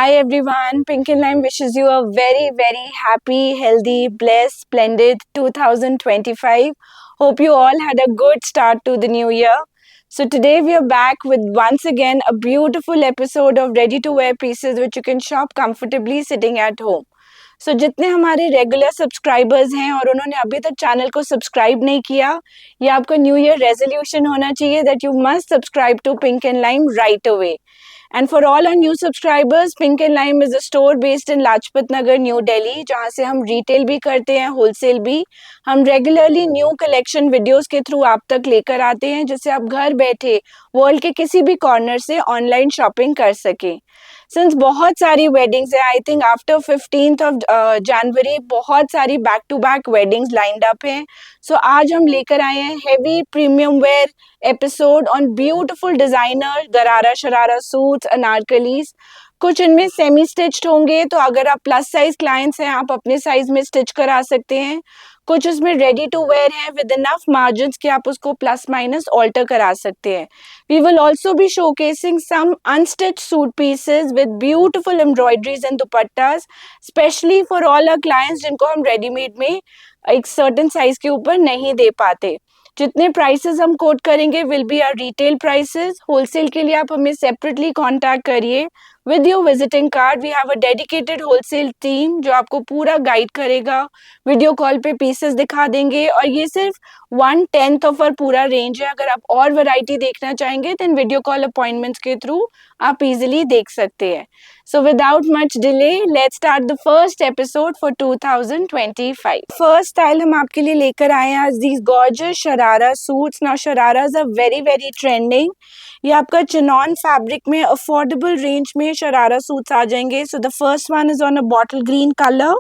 Hi everyone, Pink and Lime wishes you a very, very happy, healthy, blessed, splendid 2025. Hope you all had a good start to the new year. So, today we are back with once again a beautiful episode of ready to wear pieces which you can shop comfortably sitting at home. सो जितने हमारे regular subscribers हैं और उन्होंने अभी तक channel को subscribe नहीं किया, ये आपका न्यू ईयर रेजोल्यूशन होना चाहिए that you must subscribe to Pink and Lime right away. And for all our new subscribers, Pink and Lime is a store based in Lajpat Nagar, New Delhi, जहाँ से हम retail भी करते हैं, wholesale भी. हम रेगुलरली न्यू कलेक्शन वीडियोस के through आप तक लेकर आते हैं जिससे आप घर बैठे वर्ल्ड के किसी भी कॉर्नर से ऑनलाइन शॉपिंग कर सकें. सिंस बहुत सारी वेडिंग्स है, I think after 15th of January बहुत सारी back to back weddings lined up हैं. सो आज हम लेकर आए हैं heavy premium wear episode on beautiful designer gharara sharara suits anarkalis. कुछ इनमें सेमी स्टिच्ड होंगे, तो अगर आप प्लस साइज क्लाइंट्स हैं आप अपने साइज में स्टिच करा सकते हैं. कुछ इसमें रेडी टू वेयर है विद इनफ मार्जिन्स कि आप उसको प्लस माइनस ऑल्टर करा सकते हैं. We will also be showcasing some unstitched suit pieces with beautiful embroideries and dupattas, specially for all our clients जिनको हम रेडीमेड में एक सर्टेन साइज के ऊपर नहीं दे पाते. जितने प्राइसेस हम कोट करेंगे will be our retail prices. Wholesale के लिए आप हमें सेपरेटली कांटेक्ट करिए. With your visiting card we have a dedicated wholesale team जो आपको पूरा गाइड करेगा, वीडियो कॉल पे पीसेस दिखा देंगे. और ये सिर्फ 1/10 ऑफ आवर पूरा रेंज है. अगर आप और वैरायटी देखना चाहेंगे देन वीडियो कॉल अपॉइंटमेंट्स के थ्रू आप इजीली देख सकते हैं. So without much delay, let's start the first episode for 2025. First style हम आपके लिए लेकर आए हैं these gorgeous sharara suits. Now शराराs are very very trending. ये आपका चिनॉन फैब्रिक में अफोर्डेबल रेंज में शरारा सूट्स आ जाएंगे. So the first one is on a bottle green colour.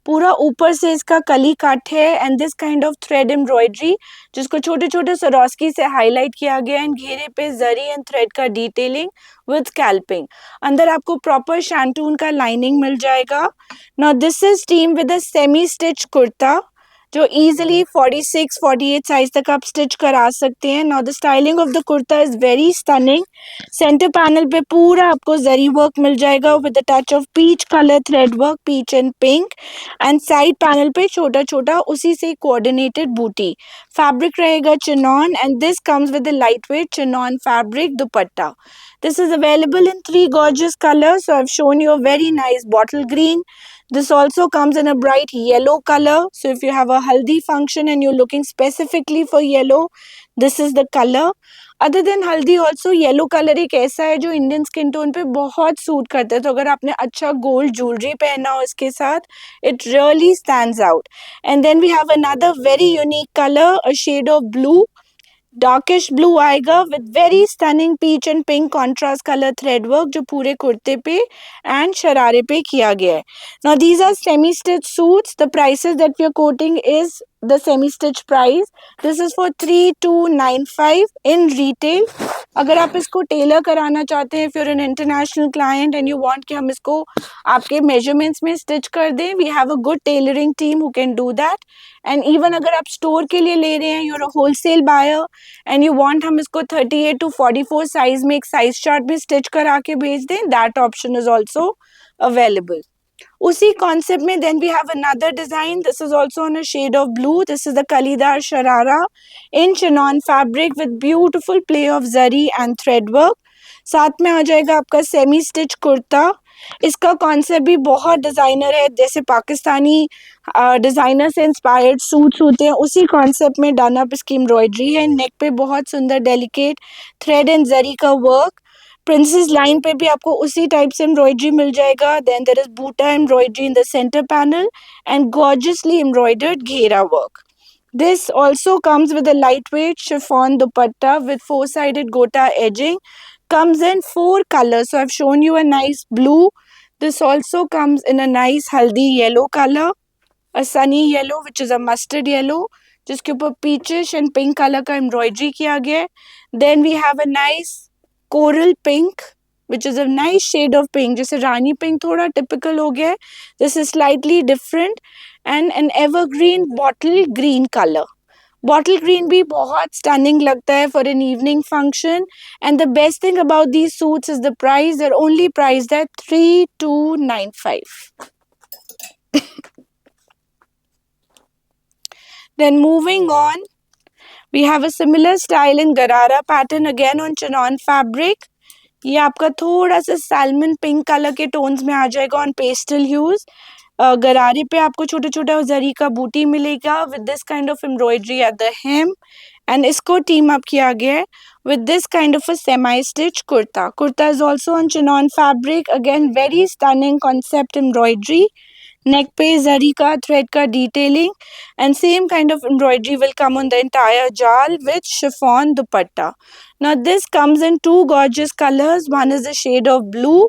पूरा ऊपर से इसका कली कट है and this kind of thread embroidery जिसको छोटे छोटे सरोस्की से हाईलाइट किया गया एंड घेरे पे जरी एंड थ्रेड का डिटेलिंग विद स्कैल्पिंग. अंदर आपको प्रॉपर शैंटून का लाइनिंग मिल जाएगा. Now this is team with a semi stitch kurta जो इजीली 46-48 साइज तक आप स्टिच करा सकते हैं. Now the styling of the kurta is very stunning. Centre panel पे पूरा आपको जरी वर्क मिल जाएगा with a touch of peach colour thread work, peach and pink. And side panel पे छोटा छोटा उसी से कोऑर्डिनेटेड बूटी. फैब्रिक रहेगा chinon and this comes with a light weight chinon fabric dupatta. This is available in 3 gorgeous colors. So I've shown you a very nice bottle green. This also comes in a bright yellow color. So if you have a haldi function and you're looking specifically for yellow, this is the color. Other than haldi also yellow color एक ऐसा है जो Indian skin tone पे बहुत suit करता है. तो अगर आपने अच्छा गोल्ड ज्वेलरी पहना हो इसके साथ, it really stands out. And then we have another very unique color, a shade of blue. Darkish blue आएगा with very stunning peach and pink contrast colour thread work जो पूरे कुर्ते पे एंड शरारे पे किया गया है. Now these are semi stitch suits. The prices that we are quoting is the semi stitch price. This is for 3295 in retail. अगर आप इसको टेलर कराना चाहते हैं, if you're an international client and you want कि हम इसको आपके measurements में stitch कर दें, we have a good tailoring team who can do that. And even अगर आप store के लिए ले रहे हैं, you're a wholesale buyer and you want हम इसको 38 to 44 size में एक size chart में stitch करा के भेज दें, that option is also available. उसी कॉन्सेप्ट में then we have another design. This is also on a shade of blue. This is the kalidar sharara in chinon fabric with beautiful play of zari and thread work. साथ में आ जाएगा आपका semi stitch kurta. इसका concept भी बहुत डिजाइनर है, जैसे पाकिस्तानी डिजाइनर से इंस्पायर्ड सूट्स होते हैं उसी कॉन्सेप्ट में डन अप इसकी एम्ब्रॉयडरी है. नेक पे बहुत सुंदर डेलिकेट थ्रेड एंड जरी का वर्क. प्रिंसेस लाइन पे भी आपको उसी टाइप से एम्ब्रॉयडरी मिल जाएगा. Then there is buta embroidery in the centre panel and gorgeously embroidered ghera work. This also comes with a lightweight chiffon dupatta with 4-sided gota edging. Comes in 4 colors. So I've shown you a nice blue. This also comes in a nice haldi yellow color, a sunny yellow which is a mustard yellow जिसके ऊपर peachish and pink color का embroidery किया गया है. Then we have a nice coral pink which is a nice shade of pink. जैसे रानी pink थोड़ा typical हो गया है, this is slightly different. And an evergreen bottle green color. Bottle green भी बहुत स्टनिंग लगता है for an evening function. And the best thing about these suits is the price. They're only price at 3295. Then moving on, we have a similar style in Garara pattern again on chinon fabric. ये आपका थोड़ा सा salmon pink colour के tones में आ जाएगा on pastel huge. गरारे पे आपको छोटा छोटा जरी का बूटी मिलेगा with this kind of embroidery at the hem. And इसको टीम अप किया गया है with this kind of a semi-stitch kurta. Kurta is also on chinon fabric. Again, very stunning concept embroidery. Neck पे zari का thread का detailing and same kind of embroidery will come on the entire jal with chiffon dupatta. Now this comes in two gorgeous colors. One is the shade of blue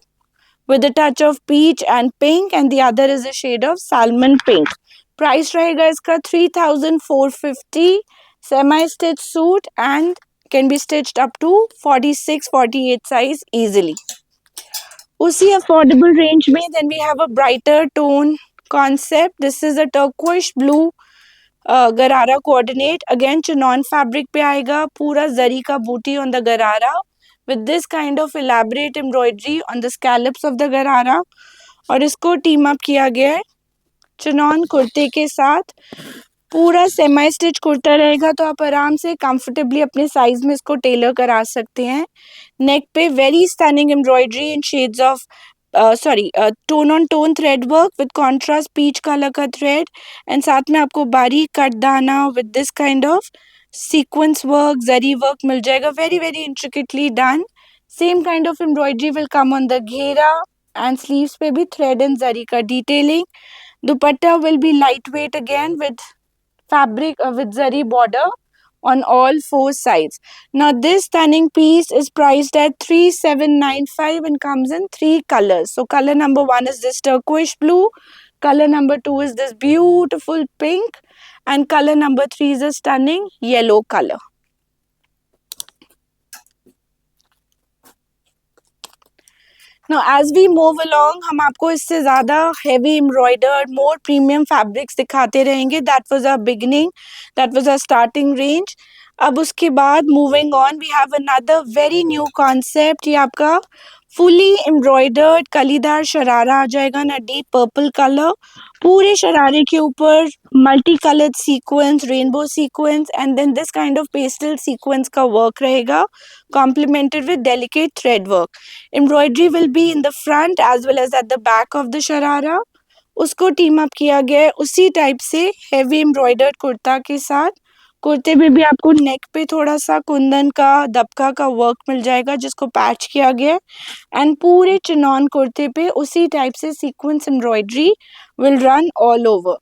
with a touch of peach and pink and the other is a shade of salmon pink. Price रहेगा इसका 3450. Semi stitch suit and can be stitched up to 46-48 size easily. उसी affordable range में then we have a brighter tone concept. This is a turquoise blue गरारा coordinate. Again chinon fabric पे आएगा. पूरा जरी का बूटी on the गरारा with this kind of elaborate embroidery on the scallops of the गरारा. और इसको team up किया गया है चिनॉन कुर्ते के साथ. पूरा सेमी स्टिच कुर्ता रहेगा तो आप आराम से कंफर्टेबली अपने साइज में इसको टेलर करा सकते हैं. नेक पे very stunning embroidery in shades of tone on tone thread work with contrast peach colour का थ्रेड एंड साथ में आपको बारीक कट दाना with this kind of sequence work zari work मिल जाएगा. Very very intricately done. Same kind of embroidery will come on the ghera and sleeves पे भी थ्रेड एंड जरी का detailing. Dupatta will be lightweight again with fabric with zari border on all four sides. Now this stunning piece is priced at 3795 and comes in three colors. So color number 1 is this turquoise blue, color number 2 is this beautiful pink and color number 3 is a stunning yellow color. Now as we move along हम आपको इससे ज़्यादा heavy embroidered more premium fabrics दिखाते रहेंगे. That was our beginning, that was our starting range. अब उसके बाद moving on we have another very new concept. ये आपका fully embroidered कलीदार शरारा आ जाएगा ना deep purple color. पूरे शरारे के ऊपर multi coloured sequence rainbow sequence and then this kind of pastel sequence का वर्क रहेगा complemented with delicate thread work. Embroidery will be in the front as well as at the back of the sharara. उसको team up किया गया है उसी type से heavy embroidered kurta के साथ. कुर्ते में भी आपको नेक पे थोड़ा सा कुंदन का दबका का वर्क मिल जाएगा जिसको पैच किया गया है एंड पूरे चिनॉन कुर्ते पे उसी टाइप से sequence embroidery will run all over.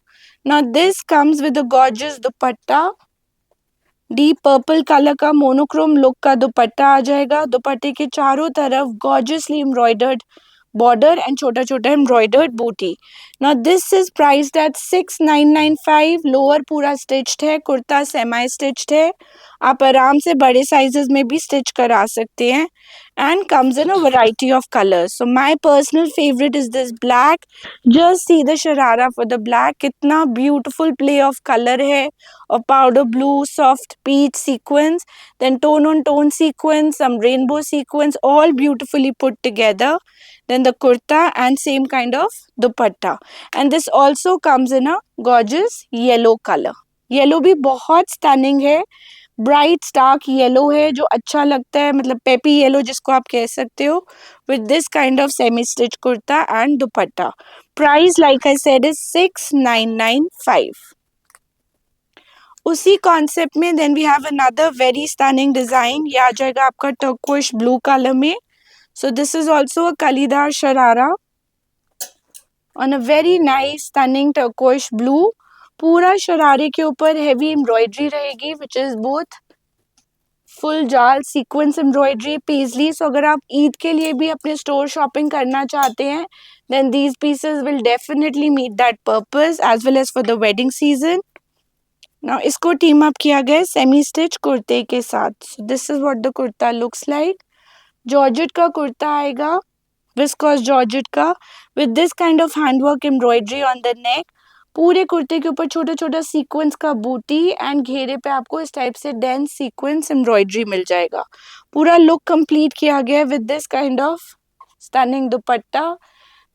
Now this comes with a gorgeous dupatta. Deep purple colour का मोनोक्रोम लुक का दुपट्टा आ जाएगा. दुपट्टे के चारों तरफ गॉर्जियसली एम्ब्रॉयडर्ड बॉर्डर एंड छोटा छोटा एम्ब्रॉयडर्ड बूटी. Now this is priced eight 6995. Lower पूरा स्टिच्ड है, कुर्ता सेमी स्टिच्ड है. आप आराम से बड़े साइजेस में भी स्टिच करा सकते हैं and comes in a variety of colors. So my personal favorite is this black. Just see the sharara for the black. कितना beautiful play of color है और powder blue, soft peach sequence, then tone on tone sequence, some rainbow sequence, all beautifully put together. Then the kurta and same kind of dupatta. And this also comes in a gorgeous yellow color. Yellow भी बहुत stunning है. Bright Stark yellow है जो अच्छा लगता है, मतलब peppy yellow जिसको आप कह सकते हो, with this kind of semi stitch kurta and dupatta. Price like I said is 6995. उसी कॉन्सेप्ट में then we have another very stunning design. ये आ जाएगा आपका टर्कोइश ब्लू कलर में. So this is also a kalidar sharara on a very nice stunning turquoise blue. पूरा शरारे के ऊपर हेवी एम्ब्रॉयडरी रहेगी which is both full jaal sequence embroidery paisley. So अगर आप ईद के लिए भी अपने स्टोर शॉपिंग करना चाहते हैं then these pieces will definitely meet that purpose as well as for the wedding season. Now इसको टीम अप किया गया सेमी स्टिच कुर्ते के साथ. So this is what the kurta looks like. Georgette का कुर्ता आएगा, विस्कोस जॉर्जेट का, with this kind of handwork embroidery on the neck. पूरे कुर्ते के ऊपर छोटा छोटा सीक्वेंस का बूटी एंड घेरे पे आपको इस टाइप से डेंस सीक्वेंस एम्ब्रॉयडरी मिल जाएगा। पूरा लुक कंप्लीट किया गया है with this kind of stunning dupatta.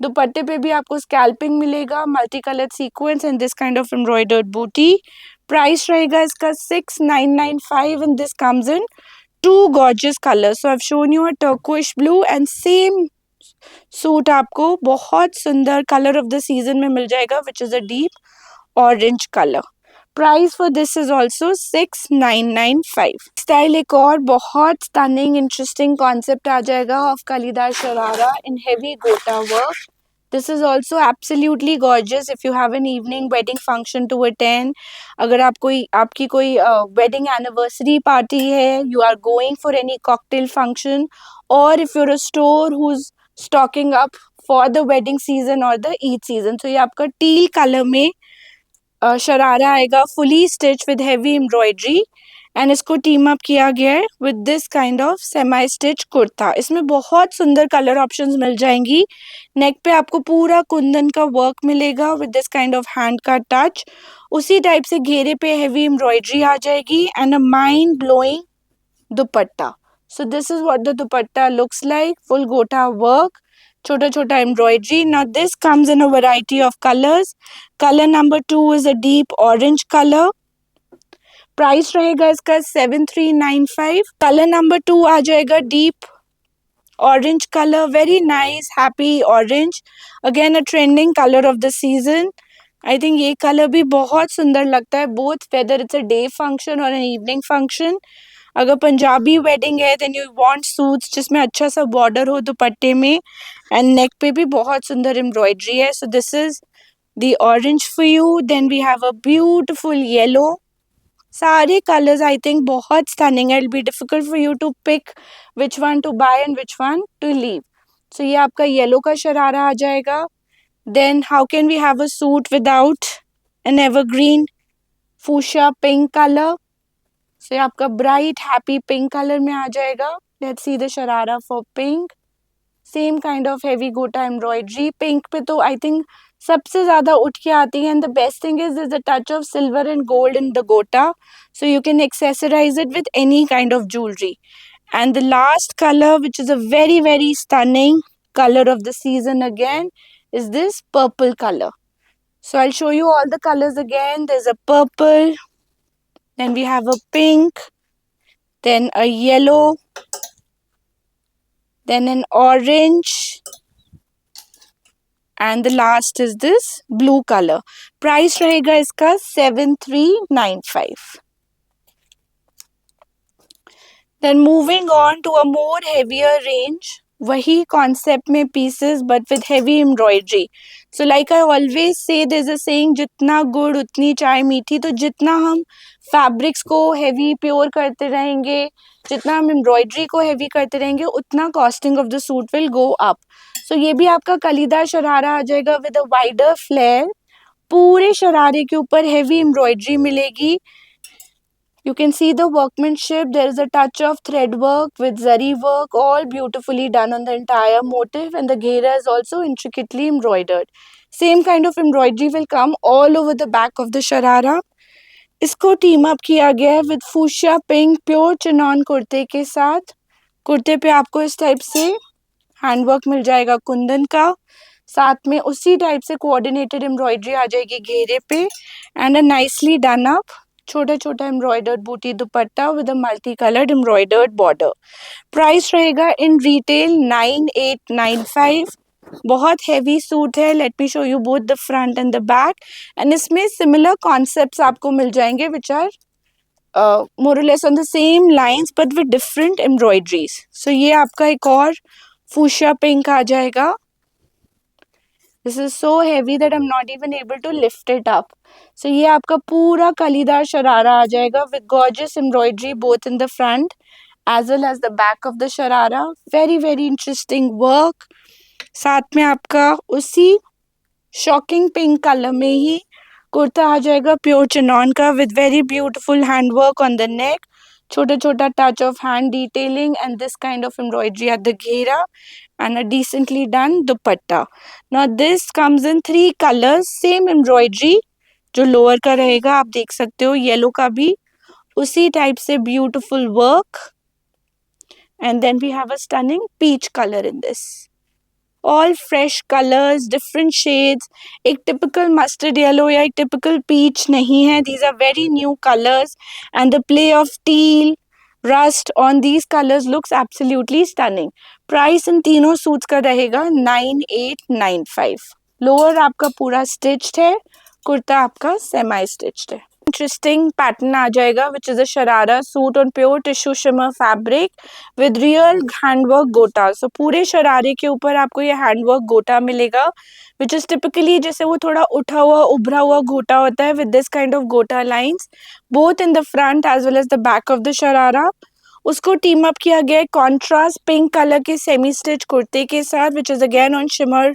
दुपट्टे पे भी आपको स्कैल्पिंग मिलेगा, multi colour sequence and this kind of embroidered buti. Price रहेगा इसका 6995 and this comes in two gorgeous colours. So I have shown you a turquoise blue and same suit आपको बहुत सुंदर कलर ऑफ द सीजन में मिल जाएगा which is a deep orange colour. Price for this is also 6995। Style एक और बहुत stunning interesting concept आ जाएगा of kalidar sharara in heavy gota work. This is also absolutely gorgeous if you have an evening wedding function to attend. अगर आपकी कोई wedding anniversary party है, you are going for any cocktail function, और if you're a store who is stocking up for the wedding season और the Eid season. सो ये आपका teal colour में शरारा आएगा, fully stitch with heavy embroidery and इसको team up किया गया है with this kind of semi stitch kurta. इसमें बहुत सुंदर कलर ऑप्शंस मिल जाएंगी। नेक पे आपको पूरा कुंदन का वर्क मिलेगा with this kind of hand का टच। उसी टाइप से घेरे पे हेवी एम्ब्रॉयडरी आ जाएगी and a mind blowing dupatta. So this is what the dupatta looks like, full गोटा वर्क, छोटा छोटा embroidery. Now this comes in a variety of colours. Colour number 2 is a deep orange colour. Price रहेगा इसका 7395। Colour number 2 आ जाएगा deep orange colour, very nice happy orange, again a trending colour of the season. I think ये colour भी बहुत सुंदर लगता है, both whether it's a day function और एन इवनिंग फंक्शन। अगर पंजाबी वेडिंग है देन यू वांट सूट्स जिसमें अच्छा सा बॉर्डर हो दुपट्टे में एंड नेक पे भी बहुत सुंदर एम्ब्रॉयडरी है। So this is the orange for you. Then we have a beautiful yellow. सारे कलर्स आई थिंक बहुत स्टनिंग है, it be difficult for you to pick which one to buy and which one to leave. So ये आपका yellow का शरारा आ जाएगा। Then how can we have a suit without an evergreen fuchsia pink colour. So ये आपका bright happy pink colour में आ जाएगा। Let's see the sharara for pink. Same kind of heavy गोटा एम्ब्रॉयडरी। पिंक पे तो आई थिंक सबसे ज्यादा उठ के आती है and the best thing is the touch of silver and gold in the गोटा, so you can accessorize it with any kind of jewelry. And the last color, which is a very very stunning color of the season again, is this purple color. So I'll show you all the colors again. There's a purple, then we have a pink, then a yellow, then an orange, and the last is this blue color. Price रहेगा इसका 7395. Then moving on to a more heavier range, वही concept में pieces but with heavy embroidery. So like I always say, there's a saying, जितना गुड़ उतनी चाय मीठी। तो जितना हम फैब्रिक्स को हेवी प्योर करते रहेंगे, जितना हम एम्ब्रॉयडरी को हेवी करते रहेंगे, उतना costing of the suit will go up. So ये भी आपका कलीदार शरारा आ जाएगा विद अ वाइडर फ्लेयर। पूरे शरारे के ऊपर हेवी एम्ब्रॉयडरी मिलेगी। You can see the workmanship. There is a touch of thread work with zari work, all beautifully done on the entire motif, and the ghera is also intricately embroidered. Same kind of embroidery will come all over the back of the sharara. इसको team up किया गया है with fuchsia pink pure chinon कुर्ते के साथ। कुर्ते पे आपको इस टाइप से हैंडवर्क मिल जाएगा कुंदन का, साथ में उसी टाइप से कोऑर्डिनेटेड एम्ब्रॉयडरी आ जाएगी घेरे पे and a nicely done up छोटा छोटा embroidered buti dupatta with a multi coloured embroidered border. Price रहेगा इन रिटेल 9895। बहुत हैवी सूट है। Let me show you both the front and the back and इसमें सिमिलर कॉन्सेप्ट्स आपको मिल जाएंगे which are more or less on the same lines but with different embroideries. So ये आपका एक और फूशिया पिंक आ जाएगा। This is so heavy that I am not even able to lift it up. So ये आपका पूरा कलीदार शरारा आ जाएगा with gorgeous embroidery both in the front as well as the back of the sharara. Very very interesting work. साथ में आपका उसी shocking pink colour में ही कुर्ता आ जाएगा प्योर चिनॉन का with very beautiful handwork on the नेक, छोटा छोटा touch of hand detailing and this kind of embroidery at the घेरा and a decently done dupatta. Now this comes in 3 colors, same embroidery जो lower का रहेगा आप देख सकते हो येलो का भी उसी टाइप से beautiful work, and then we have a stunning peach colour in this. All fresh colors, different shades. एक typical mustard yellow या एक typical peach नहीं है. These are very new colors, and the play of teal, rust on these colors looks absolutely stunning. Price इन तीनों suits का रहेगा 9895. Lower आपका पूरा स्टिच्ड है, कुर्ता आपका सेमी स्टिच्ड है. इंटरेस्टिंग पैटर्न आ जाएगा which is a sharara suit on pure tissue shimmer fabric with real handwork गोटा. सो पूरे शरारे के ऊपर आपको ये हैंडवर्क गोटा मिलेगा विच इज टिपिकली जैसे वो थोड़ा उठा हुआ उभरा हुआ गोटा होता है with this kind of gota lines both in the front as well as the back of the sharara. उसको टीम अप किया गया है कॉन्ट्रास्ट पिंक कलर के सेमी स्टिच कुर्ते के साथ which is again on shimmer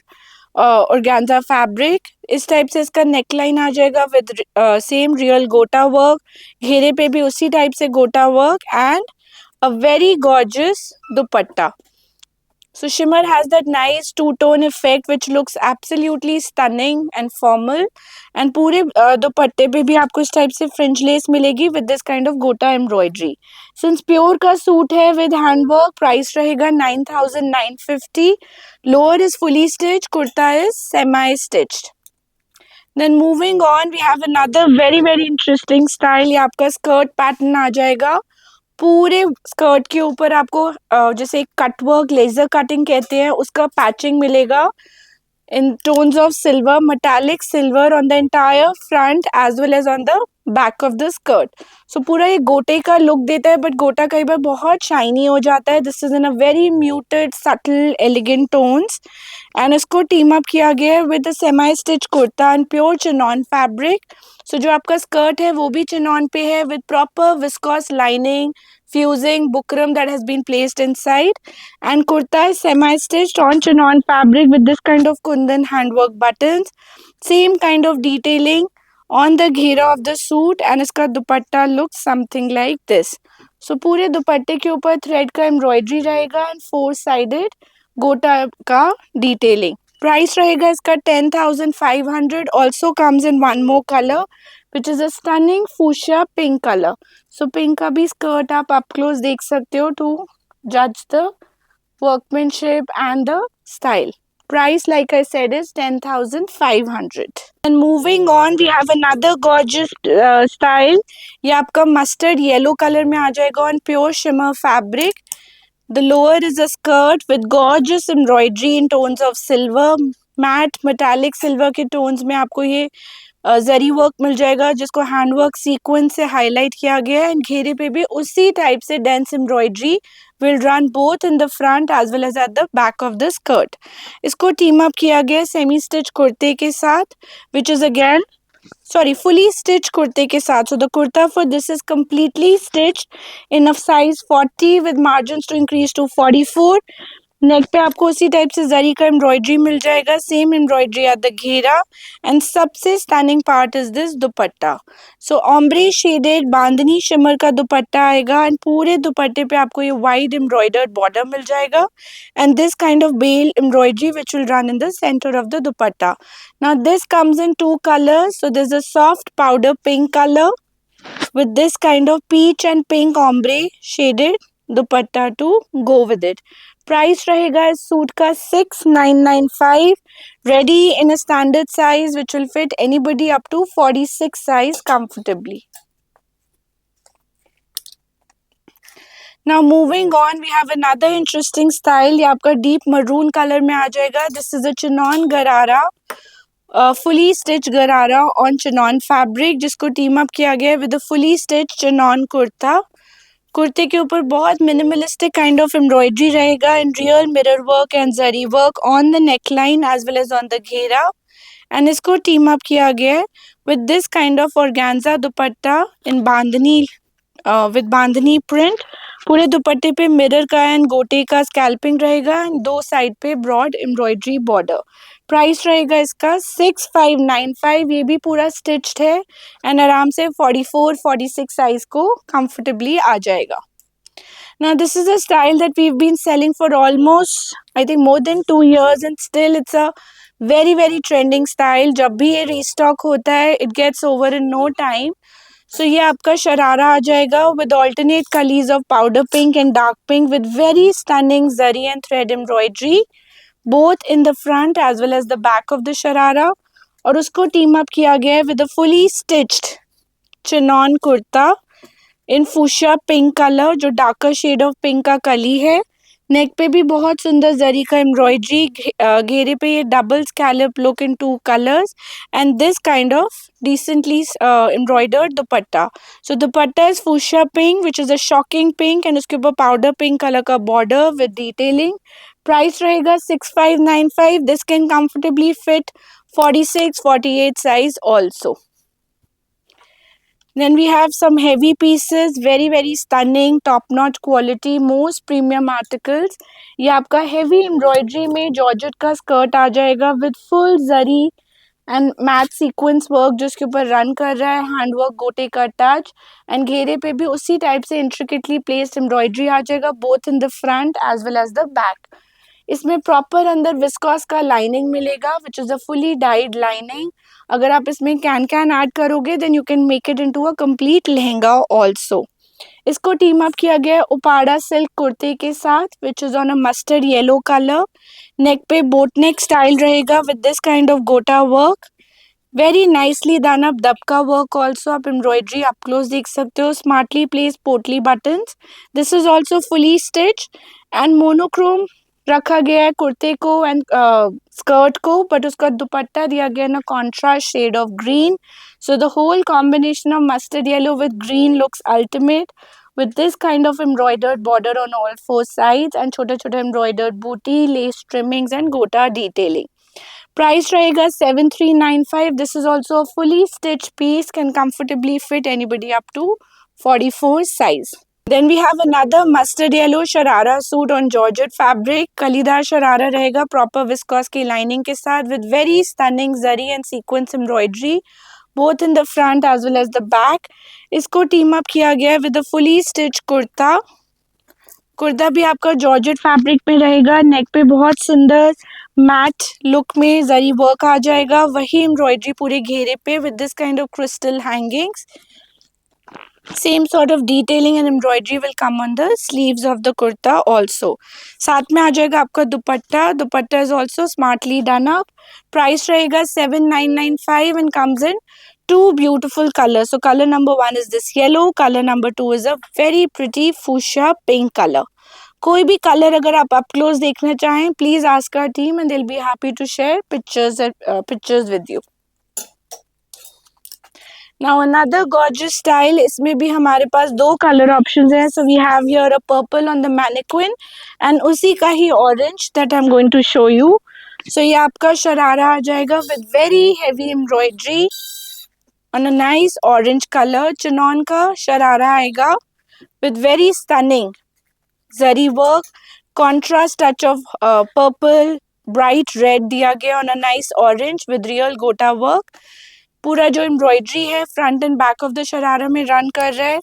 organza fabric. इस टाइप से इसका नेकलाइन आ जाएगा with same real gota work, घेरे पे भी उसी टाइप से gota work and a very gorgeous dupatta. So shimmer has that nice two-tone effect which looks absolutely stunning and formal. And पूरे दुपट्टे पे भी आपको इस टाइप से फ्रिंज लेस मिलेगी with this kind of गोटा एम्ब्रॉयडरी. Since प्योर का सूट है with handwork, प्राइस रहेगा 9950. Lower is fully stitched, kurta is semi-stitched. Then moving on, we have another very interesting style. ये आपका स्कर्ट पैटर्न आ जाएगा. पूरे skirt के ऊपर आपको जैसे कट वर्क लेजर कटिंग कहते हैं उसका पैचिंग मिलेगा in tones of silver, metallic silver on the entire front as well as on the back of the skirt. So पूरा ये गोटे का लुक देता है बट गोटा कई बार बहुत शाइनी हो जाता है. This is in a very muted subtle elegant tones and इसको टीम अप किया गया है with semi stitch kurta and pure chinon fabric. So जो आपका स्कर्ट है वो भी चिनॉन पे है with proper viscose lining fusing bukram that has been placed inside, and kurta is semi stitched on chinon fabric with this kind of kundan handwork buttons, same kind of detailing on the घेरा of the suit, and इसका दुपट्टा looks something like this. So पूरे दुपट्टे के ऊपर thread का embroidery रहेगा and four sided गोटा का डिटेलिंग. प्राइस रहेगा इसका 10,500. Also comes in one more colour which is a stunning fuchsia pink colour. So pink का भी स्कर्ट आप अप क्लोज देख सकते हो टू जज the workmanship and the style. Price, like I said, is 10,500. And moving on, we have another gorgeous style. ये आपका mustard yellow color में आ जाएगा on pure shimmer fabric. The lower is a skirt with gorgeous embroidery in tones of silver, matte metallic silver के tones में आपको ये जरी work मिल जाएगा जिसको हैंडवर्क सीक्वेंस से हाईलाइट किया गया है एंड घेरे पे भी उसी टाइप से dense embroidery will run both in the front as well as at the back of the skirt. इसको टीम अप किया गया सेमी स्टिच कुर्ते के साथ which is again fully stitched kurte के साथ. So the kurta for this is completely stitched in a size 40 with margins to increase to 44. नेक पे आपको उसी टाइप से जरी का एम्ब्रॉयडरी मिल जाएगा, same embroidery at the ghera and सबसे stunning part is this dupatta. So ombre shaded bandhani shimmer का दुपट्टा आएगा एंड पूरे दुपट्टे पे आपको ये वाइड एम्ब्रॉयडर्ड बॉर्डर मिल जाएगा and this kind of bel embroidery which will run in the centre of the dupatta. Now this comes in two colours. So this is a soft powder pink colour with this kind of peach and pink ombre shaded dupatta to go with it. Price रहेगा इस suit का 6995. Ready in a standard size which will fit anybody up to 46 size comfortably. Now moving on, we have another interesting style. ये आपका deep maroon color में आ जाएगा. This is a chinon garara, fully stitched garara on chinon fabric जिसको team up किया गया है with a fully stitched chinon kurta. कुर्ते के ऊपर बहुत मिनिमलिस्टिक काइंड ऑफ एम्ब्रॉयडरी रहेगा and real mirror work and zari work on the neckline as well as on the ghera and इसको टीम अप किया गया है with this kind of organza dupatta in bandhani with bandhani print. पूरे दुपट्टे पे मिरर का एंड गोटे का स्कैल्पिंग रहेगा एंड दो साइड पे ब्रॉड एम्ब्रॉयडरी बॉर्डर. प्राइस रहेगा इसका 6595. ये भी पूरा स्टिच्ड है एंड आराम से 44-46 साइज को कंफर्टेबली आ जाएगा. Now this is a style that we've been selling for almost I think more than 2 years and still it's a very very trending style. जब भी ये restock होता है it gets over in no time. So ये आपका शरारा आ जाएगा with alternate colors of powder pink and dark pink with very stunning zari and thread embroidery both in the front as well as the back of the sharara और उसको team up किया गया है with a fully stitched chinon kurta in fuchsia pink colour जो darker shade of pink का कली है. नेक पे भी बहुत सुंदर जरी का एम्ब्रॉयडरी, घेरे पे ये double scallop look in 2 colours and this kind of decently embroidered dupatta. So dupatta is fuchsia pink which is a shocking pink and उसके ऊपर पाउडर पिंक कलर का बॉर्डर विद डिटेलिंग. प्राइस रहेगा 6595. This can comfortably fit 46-48 size also. Then we have some heavy pieces, very very stunning, top notch quality, most premium articles. ये आपका heavy embroidery में georgette का skirt आ जाएगा with full zari and matte sequence work जो इसके ऊपर run कर रहा है, हैंड वर्क गोटे का टच एंड घेरे पे भी उसी टाइप से इंट्रिकेटली प्लेस्ड एम्ब्रॉयडरी आ जाएगा both in the front as well as the back. इसमें प्रॉपर अंदर विस्कॉस का लाइनिंग मिलेगा which is a fully dyed lining. अगर आप इसमें कैन ऐड करोगे then you can make it into a complete lehenga also. इसको टीम अप किया गया है उपाड़ा सिल्क कुर्ते के साथ which is on a mustard yellow colour. Neck पे बोट नेक स्टाइल रहेगा विद दिस काइंड ऑफ गोटा work. Very nicely done up dabka work also. आप एम्ब्रॉयडरी अप क्लोज देख सकते हो. Smartly place potli buttons. This is also fully stitch and monochrome रखा गया है कुर्ते को एंड स्कर्ट को बट उसका दुपट्टा दिया गया ना contrast shade of green. So the whole combination of mustard yellow with green looks ultimate with this kind of embroidered border on all 4 sides and छोटा छोटा embroidered booty, lace trimmings and gota detailing. Price रहेगा 7395. This is also a fully stitched piece, can comfortably fit anybody up to 44 size. Then we have another mustard yellow sharara suit on georgette fabric. Kalidar sharara रहेगा proper viscose की lining के साथ with very stunning zari and sequence embroidery both in the front as well as the back. इसको team up किया गया है with a fully stitched kurta. Kurta भी आपका जॉर्जेट फैब्रिक में रहेगा. नेक पे बहुत सुंदर मैट लुक में जरी वर्क आ जाएगा. वही एम्ब्रॉयडरी पूरे घेरे पे with this kind of crystal hangings. Same sort of detailing and embroidery will come on the sleeves of the kurta also. साथ में आ जाएगा आपका दुपट्टा. दुपट्टा is also smartly done up. Price रहेगा 7995 and comes in two beautiful colors. So color number 1 is this yellow, color number 2 is a very pretty fuchsia pink color. कोई भी colour अगर आप अप क्लोज देखना चाहें please ask our team and they will be happy to share pictures with you. Now another gorgeous style. इसमें भी हमारे पास 2 कलर ऑप्शंस हैं. So we have here a purple on the mannequin and उसी का ही orange that I am going to show you. So ये आपका शरारा आ जाएगा with very heavy embroidery on a nice orange color. Chinon का शरारा आएगा with very stunning zari work, contrast touch of purple, bright red दिया गया on a nice orange with real gota work. पूरा जो एम्ब्रॉयडरी है front and back of the sharara में run कर रहा है.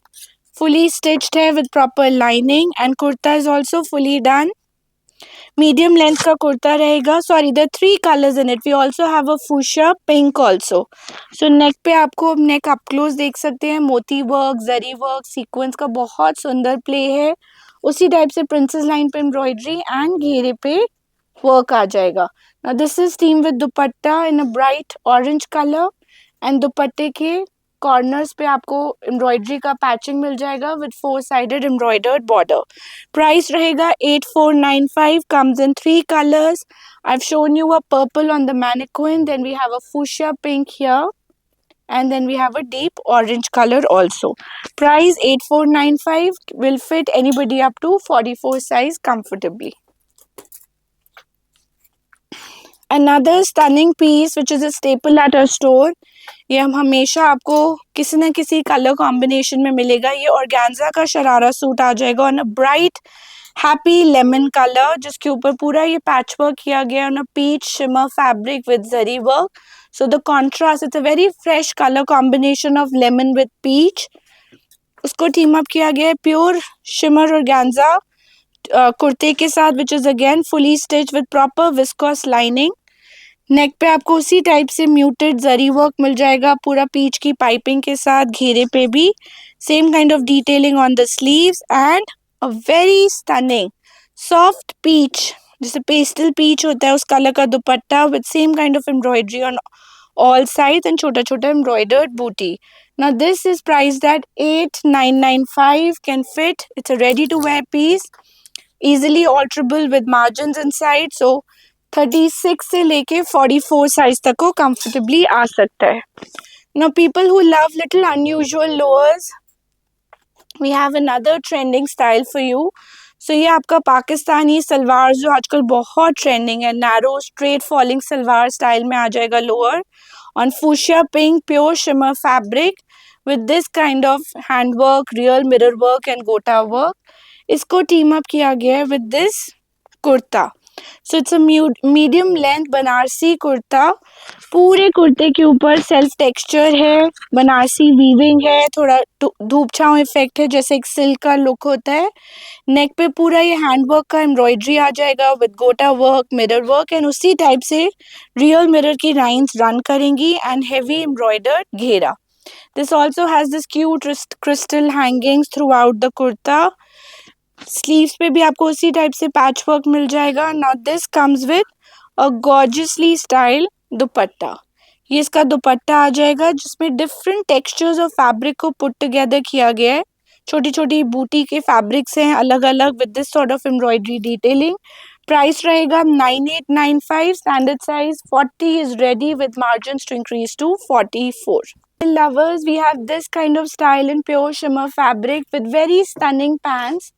फुली स्टिच्ड है with proper lining and kurta is also fully done. Medium length का कुर्ता रहेगा. Sorry there 3 colours in it. We also have a fuchsia pink also. So neck पे आपको नेक up close देख सकते हैं. मोती वर्क, जरी वर्क, सीक्वेंस का बहुत सुंदर प्ले है. उसी टाइप से प्रिंसेस लाइन पे एम्ब्रॉयडरी एंड घेरे पे वर्क आ जाएगा. Now this is team with dupatta in a bright orange colour and दुपट्टे के कॉर्नर्स पे आपको एम्ब्रॉयडरी का पैचिंग मिल जाएगा with 4 sided embroidered border. Price रहेगा 8495. Comes in 3 colours. I've shown you a purple on the mannequin, then we have a fuchsia pink here and then we have a deep orange color also. Price 8495, will fit anybody up to 44 size comfortably. Another stunning piece which is a staple at our store. ये हम हमेशा आपको किसी न किसी colour combination में मिलेगा. ये ऑर्गेन्जा का शरारा सूट आ जाएगा on a bright happy lemon colour जिसके ऊपर पूरा ये पैच वर्क किया गया on a peach shimmer fabric with zari work. So the contrast, it's a very fresh colour combination of lemon with peach. उसको टीम अप किया गया है प्योर शिमर ऑर्गेन्जा कुर्ते के साथ, which is again fully stitch with proper viscose lining. Neck पे आपको उसी टाइप से म्यूटेड जरी वर्क मिल जाएगा, पूरा पीच की पाइपिंग के साथ, घेरे पे भी same kind of detailing on the sleeves and a very stunning soft peach, जैसे पेस्टल पीच होता है उस कलर का dupatta with same kind of embroidery on all sides and छोटा छोटा embroidered booty. Now this is priced at 8995, can fit, it's a ready to wear piece, easily alterable with margins inside, so 36 से लेके 44 size तक को comfortably आ सकता है. Now people who love little unusual lowers, we have another trending style for you. So ये आपका पाकिस्तानी सलवार जो आजकल बहुत ट्रेंडिंग है, narrow straight falling salwar style में आ जाएगा lower on fuchsia pink pure shimmer fabric with this kind of handwork, real mirror work and gota work. इसको टीम अप किया गया है with this kurta. So it's a medium length Banarasi kurta, पूरे कुर्ते के ऊपर सेल्फ टेक्सचर है, बनारसी वीविंग है, थोड़ा धूप छांव इफेक्ट है, जैसे एक सिल्क का लुक होता है. नेक पे पूरा ये हैंडवर्क का एम्ब्रॉयडरी आ जाएगा विद गोटा वर्क, मिरर वर्क एंड उसी टाइप से रियल मिरर की लाइंस रन करेंगी एंड हेवी एम्ब्रॉयडर्ड घेरा. This also has this cute crystal hangings through out the kurta. Sleeves पे भी आपको उसी टाइप से पैच वर्क मिल जाएगा. Now this comes with a gorgeously style dupatta. ये इसका दुपट्टा आ जाएगा जिसमें डिफरेंट टेक्सचर्स ऑफ फैब्रिक को पुट टुगेदर किया गया है. छोटी छोटी बूटी के फैब्रिक्स हैं अलग अलग with this sort of embroidery detailing. Price रहेगा 9895, standard size 40 is ready with margins to increase to 44. Lovers, we have this kind of style in pure shimmer fabric with very stunning pants.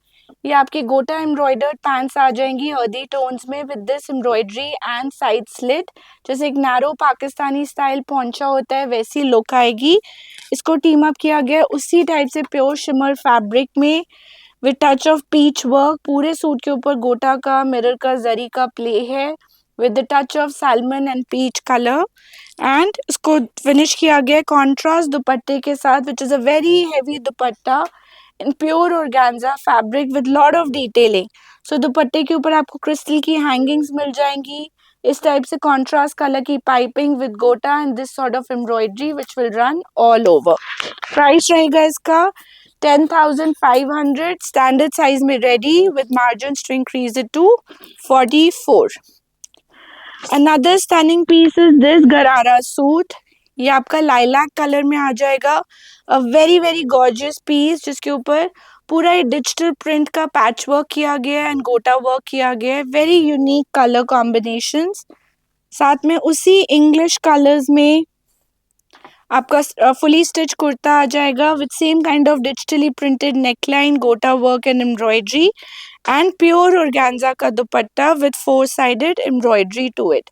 ये आपके गोटा embroidered pants आ जाएंगी हर्दी tones में with this embroidery and side slit, जैसे एक narrow Pakistani style पोंचा होता है वैसी लुक आएगी. इसको टीम अप किया गया उसी टाइप से प्योर शिमर फैब्रिक में with touch of peach work. पूरे सूट के ऊपर गोटा का, मिरर का, जरी का प्ले है with the touch of salmon and peach color, and इसको फिनिश किया गया कॉन्ट्रास्ट दुपट्टे के साथ, which is a very heavy dupatta in pure organza fabric with lot of detailing. So दुपट्टे के ऊपर आपको क्रिस्टल की हैंगिंग्स मिल जाएंगी, इस टाइप से कॉन्ट्रास्ट कलर की piping with gota and this sort of embroidery which will run all over. Price रहेगा इसका 10,500, स्टैंडर्ड साइज में ready with margins to increase it to 44. Another stunning piece is this gharara suit. ये आपका lilac colour में आ जाएगा. A very very gorgeous piece जिसके ऊपर पूरा डिजिटल प्रिंट का पैच वर्क किया गया है एंड गोटा वर्क किया गया है. Very unique colour combinations. साथ में उसी इंग्लिश कलर्स में आपका फुली स्टिच कुर्ता आ जाएगा with same kind of digitally printed neckline, gota work and embroidery and pure organza का dupatta with 4-sided embroidery to it.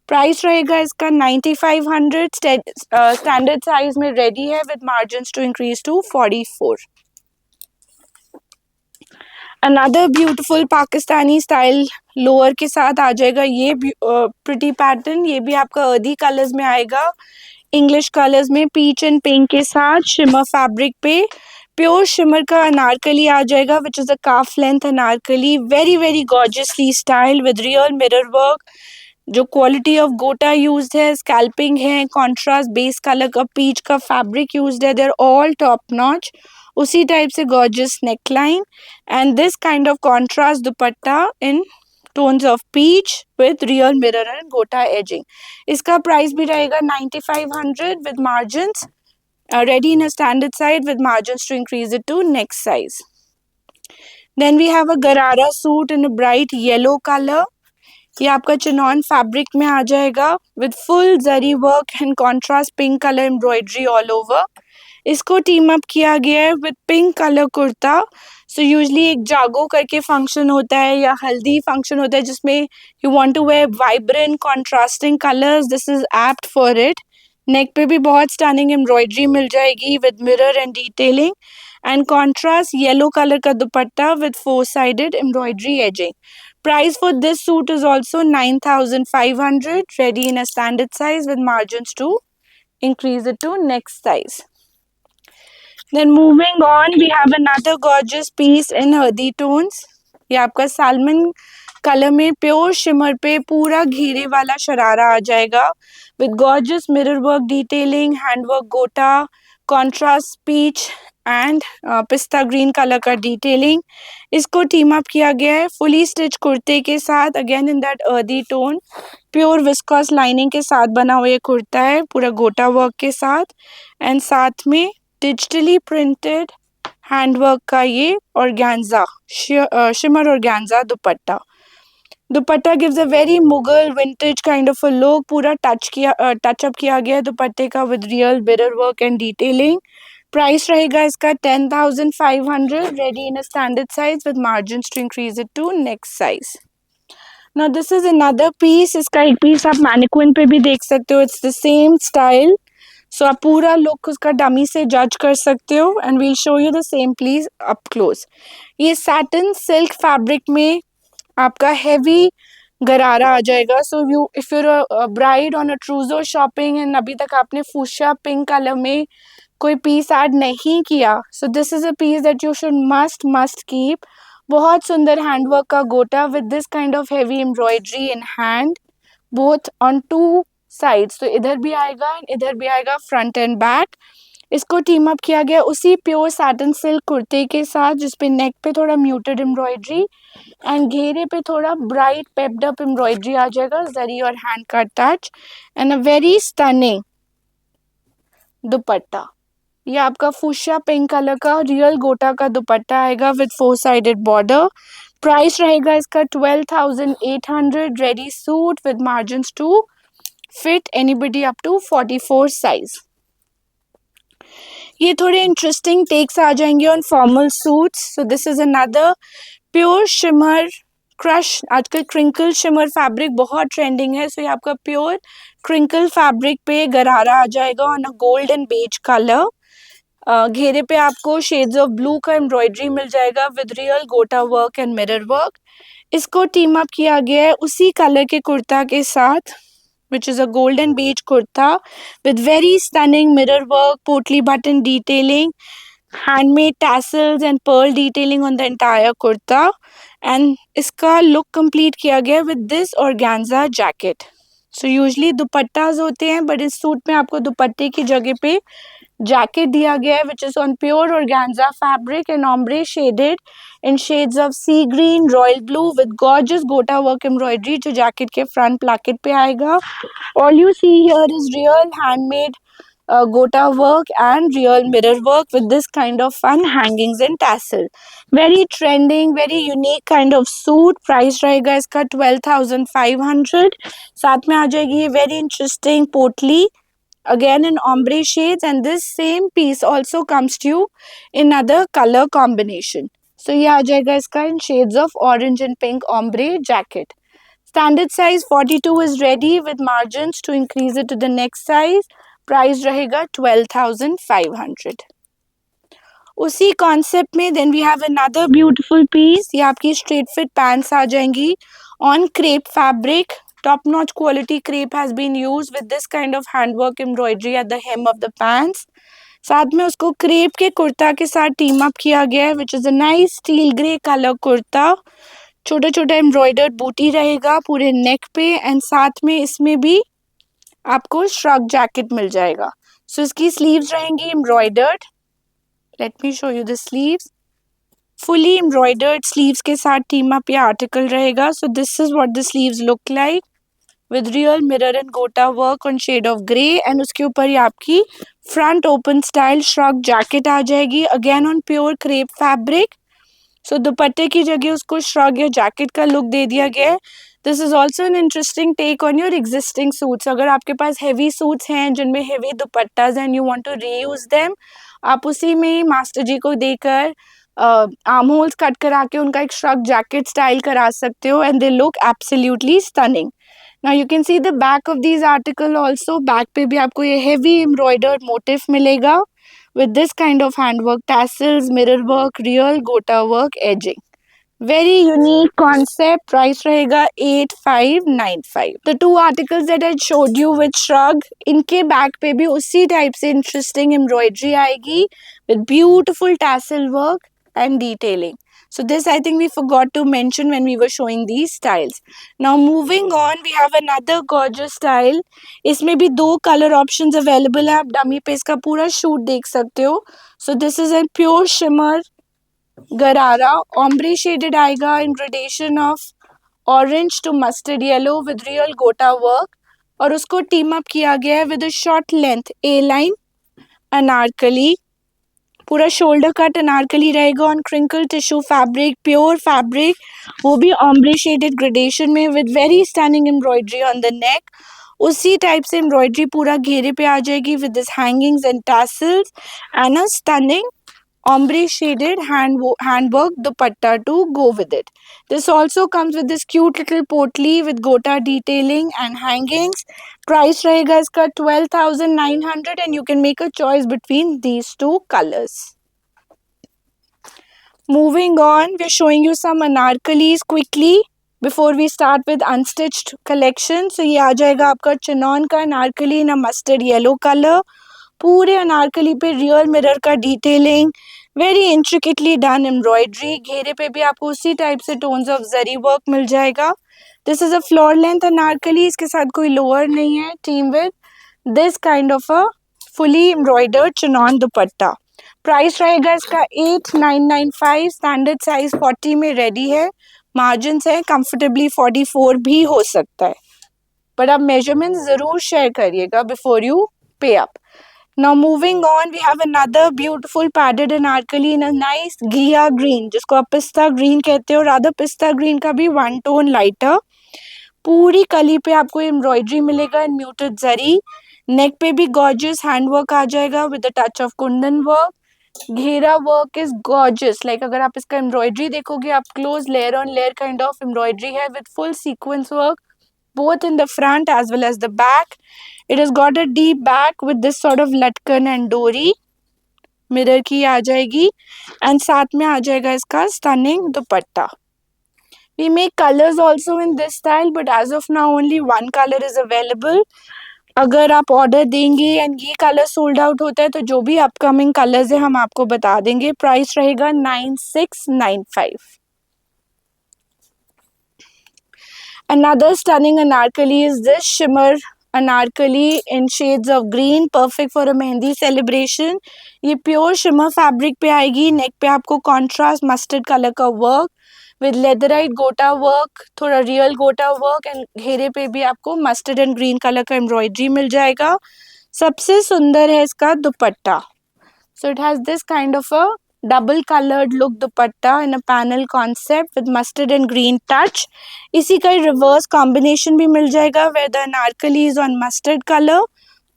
Price रहेगा इसका 9500, स्टैंडर्ड साइज में रेडी है with margins to increase to 44. Another beautiful Pakistani style lower के साथ आ जाएगा ये pretty pattern. ये भी आपका अर्दी कलर्स में आएगा, इंग्लिश कलर्स में पीच एंड पिंक के साथ शिमर फैब्रिक पे. प्योर शिमर का अनारकली आ जाएगा which is a calf length Anarkali, very very gorgeously style with real mirror work. जो क्वालिटी ऑफ गोटा यूज्ड है, स्कैल्पिंग है, कॉन्ट्रास्ट बेस कलर का पीच का फैब्रिक यूज्ड है, देयर ऑल टॉप नॉच. उसी टाइप से gorgeous neckline and this kind of contrast dupatta in tones of peach with real mirror and gota edging. इसका price भी रहेगा 9500 with margins ready in a standard side with margins to increase it to next size. Then we have a garara suit in a bright yellow color. ये आपका chinon fabric में आ जाएगा with full zari work and contrast pink colour embroidery all over. इसको team up किया गया है with pink colour kurta. So usually एक जागो करके फंक्शन होता है या हल्दी फंक्शन होता है जिसमें you want to wear vibrant contrasting colours, this is apt for it. Neck पे भी बहुत स्टनिंग एम्ब्रॉयडरी मिल जाएगी with mirror and detailing and contrast yellow colour का dupatta with 4-sided embroidery edging. Price for this suit is also 9500, ready in a standard size with margins to increase it to next size. Then moving on, we have another gorgeous piece in Hardi tones. ये आपका salmon colour में pure shimmer पे पूरा घेरे वाला शरारा आ जाएगा with gorgeous mirror work detailing, handwork गोटा, contrast peach एंड पिस्ता ग्रीन कलर का डिटेलिंग. इसको टीम अप किया गया है फुली स्टिच कुर्ते के साथ, again in that earthy tone. Pure viscous lining के साथ बना हुआ ये कुर्ता है पूरा गोटा वर्क के साथ, एंड साथ में डिजिटली प्रिंटेड हैंडवर्क का ये organza shimmer organza dupatta. Dupatta gives a very Mughal vintage kind of a look. पूरा टच अप किया गया है दुपट्टे का with real mirror work and detailing. Price रहेगा इसका 10,500, ready in a standard size with margins to increase it to next size. Now this is another piece. इसका एक पीस आप मैनिक्विन पे भी देख सकते हो. It's the same style. So आप पूरा लुक उसका डमी से जज कर सकते हो and we'll show you the same please up close. ये सैटिन सिल्क फैब्रिक में आपका हैवी गरारा आ जाएगा. So you if you're a bride on a trousseau shopping and अभी तक आपने फूशिया पिंक कलर में कोई पीस ऐड नहीं किया, so this is a piece that you should must keep. बहुत सुंदर हैंडवर्क का gota with this kind of heavy embroidery in hand both on two sides. तो इधर भी आएगा एंड इधर भी आएगा, फ्रंट एंड बैक. इसको टीम अप किया गया उसी प्योर सैटिन सिल्क कुर्ते के साथ जिसपे नेक पे थोड़ा म्यूटेड एम्ब्रॉयडरी एंड घेरे पे थोड़ा ब्राइट पेप्ड अप एम्ब्रॉयडरी आ जाएगा, जरी और हैंड का touch, and a very stunning दुपट्टा. ये आपका फूशिया पिंक कलर का रियल गोटा का दुपट्टा आएगा विद 4 साइडेड बॉर्डर. प्राइस रहेगा इसका 12,800, ready suit with margins to fit anybody up to 44 size. ये थोड़े इंटरेस्टिंग टेक्स आ जाएंगे on formal suits. So this is another pure shimmer crush. आजकल क्रिंकल शिमर फैब्रिक बहुत ट्रेंडिंग है. सो ये आपका प्योर क्रिंकल फैब्रिक पे गरारा आ जाएगा on a gold and beige colour. घेरे पे आपको शेड्स ऑफ ब्लू का एम्ब्रॉयडरी मिल जाएगा with real gota work and mirror work. इसको टीम अप किया गया है उसी कलर के कुर्ता के साथ which is a golden beige kurta with very stunning mirror work, potli button detailing, handmade tassels and pearl detailing on the entire kurta. And इसका look complete किया गया with this organza jacket. So usually दुपट्टास होते हैं but इस suit में आपको दुपट्टे की जगह पे जैकेट दिया गया है which is on pure organza fabric and ombre shaded in shades of sea green, royal blue with gorgeous gota work embroidery जो जैकेट के फ्रंट प्लाकेट पे आएगा. All you see here is real handmade gota work and real mirror work with this kind of fun hangings and tassel. Very trending, very unique kind of suit. Price रहेगा इसका 12,500. साथ में आ जाएगी ये very interesting पोटली again in ombre shades, and this same piece also comes to you in other color combination. So ये आ जाएगा इसका in shades of orange and pink ombre jacket. Standard size 42 is ready with margins to increase it to the next size. Price रहेगा 12,500. उसी concept में then we have another beautiful piece. ये आपकी straight fit pants आ जाएंगी on crepe fabric. Top notch quality crepe has been used with this kind of handwork embroidery at the hem of the pants. साथ में उसको crepe के कुर्ता के साथ टीम अप किया गया है which is a nice steel grey color kurta. छोटा छोटा एम्ब्रॉयडर्ड बूटी रहेगा पूरे नेक पे एंड साथ में इसमें भी आपको श्रग जैकेट मिल जाएगा. सो इसकी स्लीव्स रहेंगी embroidered. Late me show you the sleeves. Fully embroidered sleeves के साथ टीम अप ये आर्टिकल रहेगा. सो this is what the sleeves look like with real mirror and gota work on shade of grey, and उसके ऊपर ये आपकी front open style shrug jacket आ जाएगी again on pure crepe fabric. So दुपट्टे की जगह उसको shrug या jacket का look दे दिया गया है. This is also an interesting take on your existing suits. अगर आपके पास heavy suits हैं जिनमें heavy दुपट्टास and you want to reuse them, आप उसी में मास्टर जी को देकर आर्म होल्स कट करा के उनका एक shrug jacket style करा सकते हो and they look absolutely stunning. Now you can see the back of these article also. Back पे भी आपको ये heavy embroidered motif मिलेगा with this kind of handwork, tassels, mirror work, real gota work edging. Very unique concept. Price रहेगा 8595. The two articles that I showed you with shrug, इनके back पे भी उसी टाइप से इंटरेस्टिंग एम्ब्रॉयडरी आएगी with beautiful tassel work and detailing. So this I think we forgot to mention when we were showing these styles. Now moving on, we have another gorgeous style. इसमें भी दो colour options available है. आप dummy पे इसका पूरा shoot देख सकते हो. So this is a pure shimmer गरारा. ombre shaded आएगा in gradation of orange to mustard yellow with real gota work, और उसको टीम अप किया गया है with a short length A line Anarkali. पूरा शोल्डर कट अनारकली रहेगा on crinkle tissue fabric, pure fabric, वो भी ऑम्ब्रे शेडेड ग्रेडेशन में with very stunning embroidery on the नेक. उसी टाइप से एम्ब्रॉयडरी पूरा घेरे पे आ जाएगी with this hangings and tassels and a stunning ombre shaded handwork dupatta to go with it. This also comes with this cute little potli with gota detailing and hangings. Price रहेगा इसका 12,900 and you can make a choice between these two colors. Moving on, we are showing you some anarkalis quickly before we start with unstitched collection. So ये आ जाएगा आपका chinon का Anarkali in mustard yellow colour. पूरे अनारकली पे real mirror का detailing, very intricately done embroidery. घेरे पे भी आपको उसी टाइप से टोन्स ऑफ जरी वर्क मिल जाएगा. This is a floor length Anarkali, इसके साथ कोई लोअर नहीं है. Team with this kind of a fully embroidered chinon dupatta. Price रहेगा इसका 8995. स्टैंडर्ड साइज 40 में रेडी है. मार्जिन है कंफर्टेबली 44 भी हो सकता है, बट आप मेजरमेंट जरूर शेयर करिएगा बिफोर यू पे up. Now moving on, we have another beautiful padded anarkali in a nice ghia green, जिसको आप पिस्ता ग्रीन कहते हो. राधा पिस्ता ग्रीन का भी वन टोन लाइटर. पूरी कली पे आपको एम्ब्रॉयडरी मिलेगा इन म्यूटेड जरी. नेक पे भी गॉर्जियस हैंडवर्क आ जाएगा with the touch of kundan work. Ghera work is gorgeous. Like अगर आप इसका एम्ब्रॉयडरी देखोगे, आप close layer on layer kind of embroidery है with full sequence work both in the front as well as the back. It has got a deep back with this sort of latkan and dori. Mirror की आ जाएगी and साथ में आ जाएगा इसका stunning dupatta. We make colors also in this style, but as of now only one color is available. अगर आप order देंगे एंड ये कलर सोल्ड आउट होता है तो जो भी अपकमिंग कलर्स है हम आपको बता देंगे. प्राइस रहेगा 9695. Another stunning anarkali is this shimmer anarkali in shades of green, perfect for a mehndi celebration. ये प्योर शिमर फैब्रिक पे आएगी. नेक पे आपको कॉन्ट्रास्ट मस्टर्ड कलर का वर्क विद लेदराइट गोटा वर्क, थोड़ा रियल गोटा वर्क, एंड घेरे पे भी आपको मस्टर्ड एंड ग्रीन कलर का एम्ब्रॉयडरी मिल जाएगा. सबसे सुंदर है इसका दुपट्टा. So it has this kind of a double colored look dupatta in a panel concept with mustard and green touch. इसी का reverse combination भी मिल जाएगा where the anarkali is on mustard color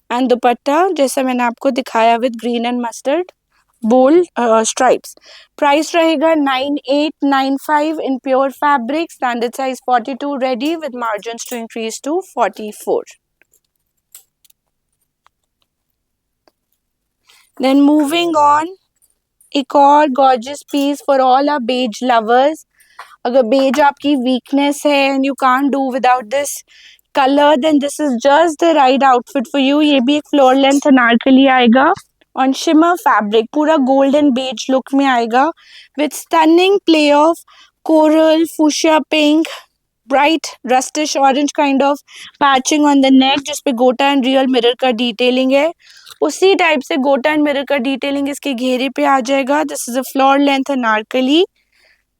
and दुपट्टा जैसा मैंने आपको दिखाया with green and mustard bold stripes. Price रहेगा 9895 in pure fabric, standard size 42 ready with margins to increase to 44. Then moving on, एक और gorgeous piece for all our beige lovers. अगर beige आपकी weakness है and you can't do without this colour, then this is just the right outfit for you. ये भी एक floor length Anarkali आएगा on shimmer fabric, पूरा गोल्डन बेज लुक में आएगा with stunning play of coral, fuchsia pink, bright rustish orange kind of patching on the neck, जिसपे gota and real mirror का detailing है. उसी टाइप से गोटा एंड मिरर का डिटेलिंग इसके घेरे पे आ जाएगा. This is a floor length anarkali.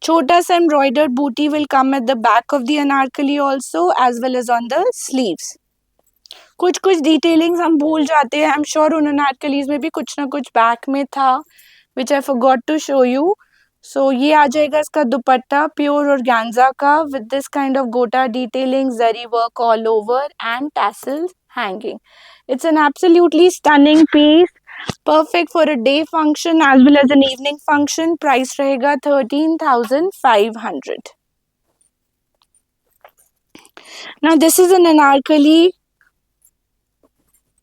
छोटा सा embroidered buti will come at the back of the anarkali also as well as on the sleeves. कुछ कुछ डिटेलिंग्स हम भूल जाते हैं. आई एम श्योर उन अनारकलीज में भी कुछ ना कुछ बैक में था which I forgot to show you. So ये आ जाएगा इसका दुपट्टा प्योर ऑर्गेन्जा का with this kind of gota detailing, zari work all over and tassels hanging. It's an absolutely stunning piece, perfect for a day function as well as an evening function. Price रहेगा 13,500. Now this is an anarkali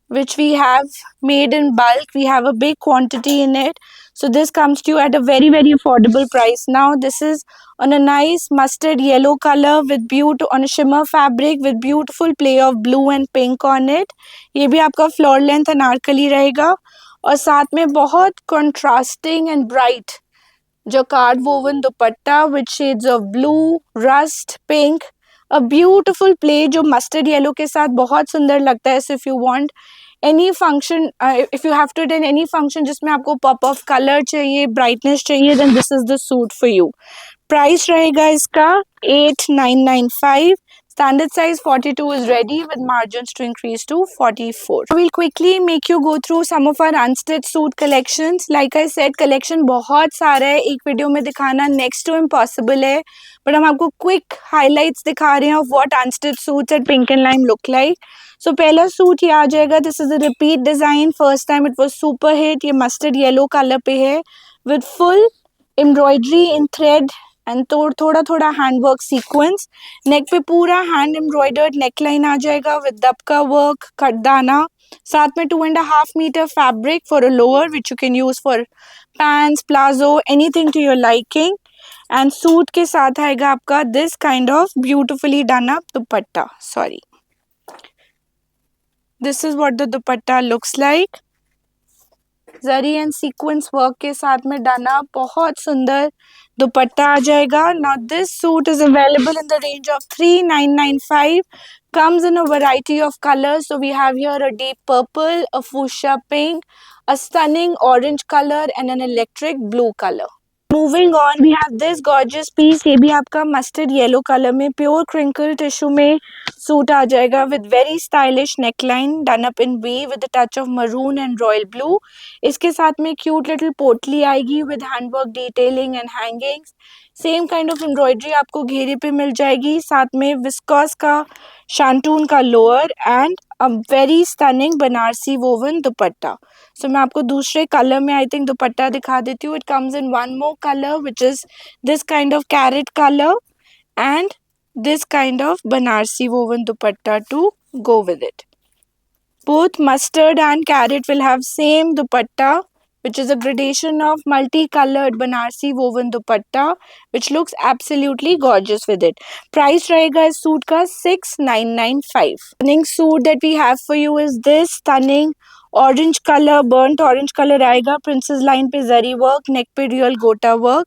which we have made in bulk. We have a big quantity in it. So this comes to you at a very, very affordable price. Now this is on a nice mustard yellow color with on a shimmer fabric with beautiful play of blue and pink on it. ये भी आपका floor length Anarkali रहेगा और साथ में बहुत contrasting and bright jacquard woven dupatta with shades of blue, rust, pink. A beautiful play जो mustard yellow के साथ बहुत सुंदर लगता है. So if you want any function, if you have to attend any function जिसमें आपको pop of color चाहिए, brightness चाहिए, then this is the suit for you. Price रहेगा इसका 8995. Standard size 42 is ready with margins to increase to 44. I will quickly make you go through some of our unstitched suit collections. Like I said, collection बहुत सारा है, एक video में दिखाना next to impossible है, but हम आपको quick highlights दिखा रहे हैं of what unstitched suits at Pink and Lime look like. So पहला सूट ये आ जाएगा. This is a repeat design. First time it was super hit. ये mustard yellow color पे है with full embroidery in thread and थोड़ा थोड़ा hand work sequence. नेक पे पूरा हैंड एम्ब्रॉयडर्ड नेकलाइन आ जाएगा विद दबका वर्क, कटदाना. साथ में 2.5 metre fabric for a lower which you can use for pants, palazzo, anything to your liking. And suit के साथ आएगा आपका this kind of beautifully done up dupatta. Sorry, this is what the dupatta looks like. Zari and sequence work के साथ में डना बहुत सुंदर दुपट्टा आ जाएगा. Now this suit is available in the range of 3995. comes in a variety of colors. So we have here a deep purple, a fuchsia pink, a stunning orange color and an electric blue color. Moving on, we have this gorgeous piece. ये भी आपका mustard yellow color में pure crinkle tissue में suit आ जाएगा with very stylish neckline done up in V with a touch of maroon and royal blue. इसके साथ में cute little पोटली आएगी with handwork detailing and hangings. Same kind of embroidery आपको घेरे पे मिल जाएगी. साथ में विस्कॉस का शांटून का lower and a very stunning Banarasi woven dupatta. So मैं आपको दूसरे कलर में आई थिंक दुपट्टा दिखा देती हूँ. It comes in one more colour which is this kind of carrot colour and this kind of Banarsi woven dupatta to go with it. Both mustard and carrot will have same dupatta, which is a gradation of multicolored Banarsi woven dupatta, which looks absolutely gorgeous with it. Price रहेगा इस suit का 6995. Stunning suit that we have for you is this stunning orange color, burnt orange color आएगा. princess line पे जरी work, नेक पे real gota work.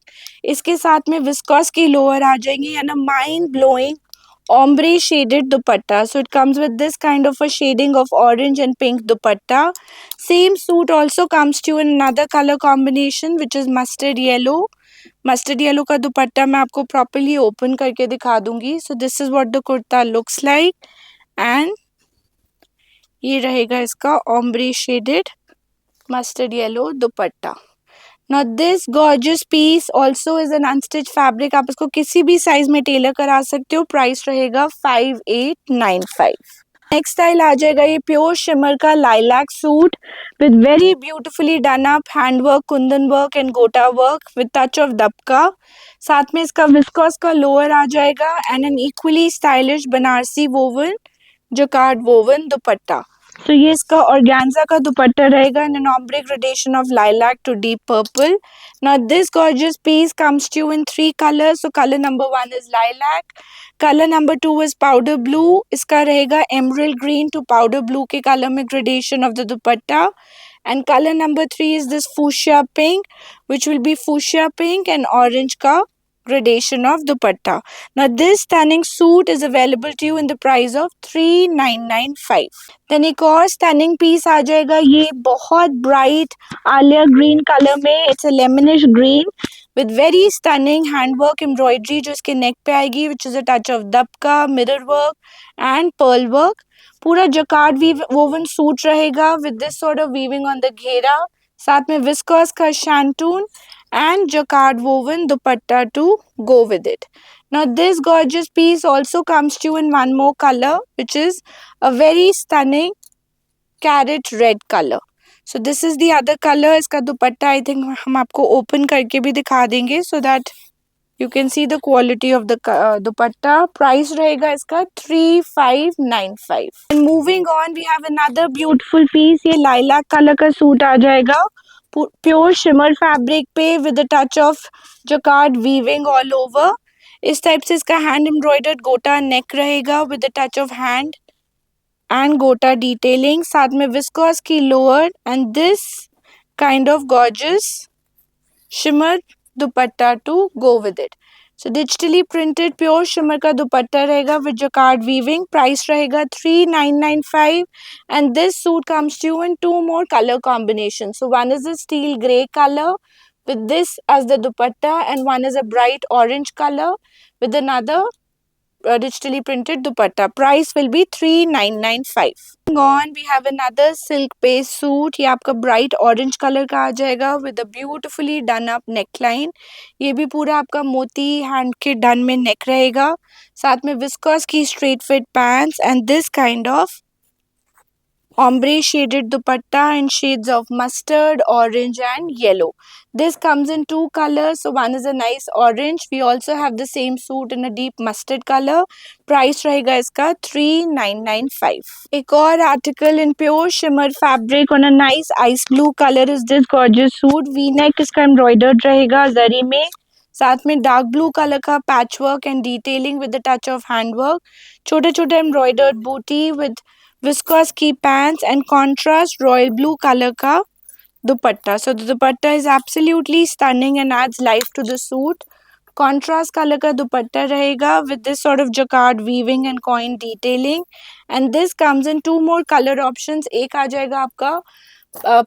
इसके साथ में viscous की लोअर आ जाएंगी and a mind blowing ombre shaded dupatta. So it comes with this kind of a shading of orange and pink dupatta. Same suit also comes to you in another color combination which is mustard yellow. Mustard yellow का दुपट्टा मैं आपको properly open करके दिखा दूंगी. So this is what the kurta looks like and ये रहेगा इसका ombre shaded mustard yellow dupatta. Now this gorgeous piece also is an unstitched fabric. आप इसको किसी भी साइज में टेलर करा सकते हो. प्राइस रहेगा 5895. नेक्स्ट स्टाइल आ जाएगा ये प्योर शिमर का lilac suit with very beautifully done up hand work, Kundan work and gota work with touch of दबका. साथ में इसका विस्कॉस का लोअर आ जाएगा and N equally stylish Banarasi woven jacquard woven dupatta. So ये इसका organza का दुपट्टा रहेगा in an ombre gradation of lilac to deep purple. Now this gorgeous piece comes to you in 3 colors. So color number 1 is lilac, color number 2 is powder blue. इसका रहेगा emerald green to powder blue के color में gradation of the dupatta. And color number 3 is this fuchsia pink, which will be fuchsia pink and orange का gradation of dupatta. Now this stunning suit is available to you in the price of 3995. Then एक और stunning piece आ जाएगा ये बहुत bright Alia green color में. It's a lemonish green with very stunning handwork embroidery जो इसके neck पे आएगी which is a touch of dabka, mirror work and pearl work. पूरा jacquard woven suit रहेगा with this sort of weaving on the घेरा. साथ में viscose का shantoon and jacquard woven dupatta to go with it. Now this gorgeous piece also comes to you in one more color which is a very stunning carrot red color. So this is the other color. इसका दुपट्टा I think हम आपको open करके भी दिखा देंगे so that You can see the quality of the dupatta. Price रहेगा इसका 3595. And moving on, we have another beautiful piece. ये lilac color का सूट आ जाएगा. Pure shimmer fabric पे with a touch of jacquard weaving all over. इस type से इसका hand embroidered गोटा neck रहेगा with a touch of hand and गोटा detailing. साथ में viscose की lower and this kind of gorgeous shimmer dupatta to go with it. So digitally printed pure shimmer का दुपट्टा रहेगा with jacquard weaving. Price रहेगा 3995 and this suit comes to you in two more color combinations. So one is a steel grey color with this as the dupatta and one is a bright orange color with another digitally printed dupatta. Price will be 3995. On we have another silk based suit. ये आपका bright orange color का आ जाएगा with a beautifully done up neckline. ये भी पूरा आपका मोती hand के done में neck रहेगा. साथ में viscose की straight fit pants and this kind of ombre shaded dupatta in shades of mustard, orange and yellow. This comes in two colors. So one is a nice orange. We also have the same suit in a deep mustard color. Price रहेगा इसका 3995. एक और article in pure shimmer fabric on a nice ice blue color is this gorgeous suit. V-neck इसका embroidered रहेगा जरी में. साथ में dark blue colour का patch work and detailing with the touch of hand work. छोटे छोटे एम्ब्रॉयडर्ड बूटी with viscose key pants and contrast royal blue color ka dupatta. So the dupatta is absolutely stunning and adds life to the suit. Contrast color ka dupatta rahega with this sort of jacquard weaving and coin detailing. And this comes in two more color options. एक आ जाएगा आपका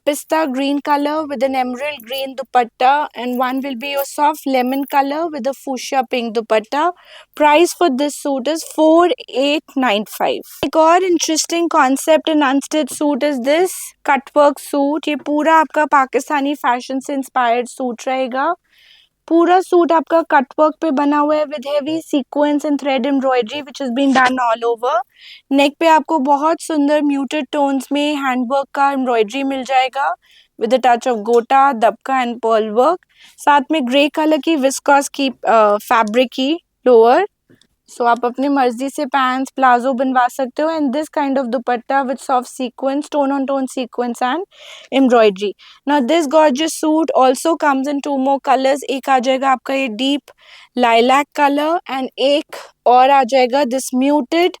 pista green color with an emerald green dupatta and one will be a soft lemon color with a fuchsia pink dupatta. Price for this suit is 4895. एक और interesting concept in unstitched suit is this cut work suit. ये पूरा आपका Pakistani fashion से inspired suit रहेगा. पूरा suit आपका cut work पे बना हुआ है with heavy sequence and thread embroidery which has been done all over. Neck पे आपको बहुत सुंदर म्यूटेड टोन्स में हैंडवर्क का एम्ब्रॉयडरी मिल जाएगा विद अ टच ऑफ गोटा, दबका एंड पर्ल वर्क. साथ में ग्रे कलर की विस्कॉस की फैब्रिक की लोअर. सो आप अपनी मर्जी से पैंट्स प्लाजो बनवा सकते हो and this kind of dupatta with soft sequence, tone on tone sequence and embroidery. Now this gorgeous suit also comes in two more colours. एक आ जाएगा आपका ये डीप लाइलैक कलर एंड एक और आ जाएगा this muted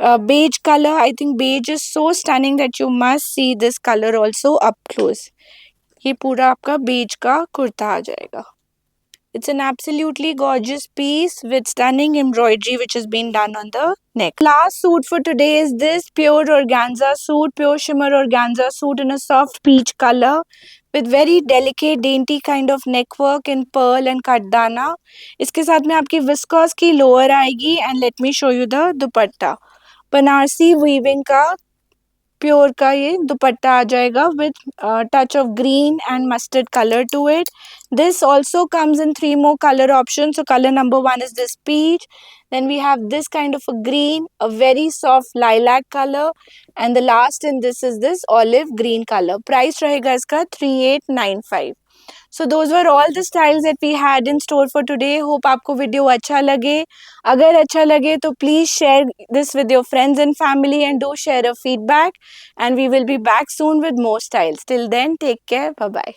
beige color. I think beige is so stunning that you must see this color also up close. ये पूरा आपका beige का कुर्ता आ जाएगा. It's an absolutely gorgeous piece with stunning embroidery which has been done on the neck. Last suit for today is this pure organza suit, pure shimmer organza suit in a soft peach color with very delicate dainty kind of neck work in pearl and kaddana. इसके साथ में आपकी viscose की lower आएगी and let me show you the dupatta. Banarasi weaving का pure का ये दुपट्टा आ जाएगा with touch of green and mustard colour to it. This also comes in three more colour option. So colour number one is this peach, then we have this kind of a green, a very soft lilac color and the last in this is this olive green color. Price रहेगा इसका 3895. So those were all the styles that we had in store for today. Hope आपको video अच्छा लगे. अगर अच्छा लगे तो please share this with your friends and family and do share a feedback and we will be back soon with more styles. Till then, take care. Bye bye.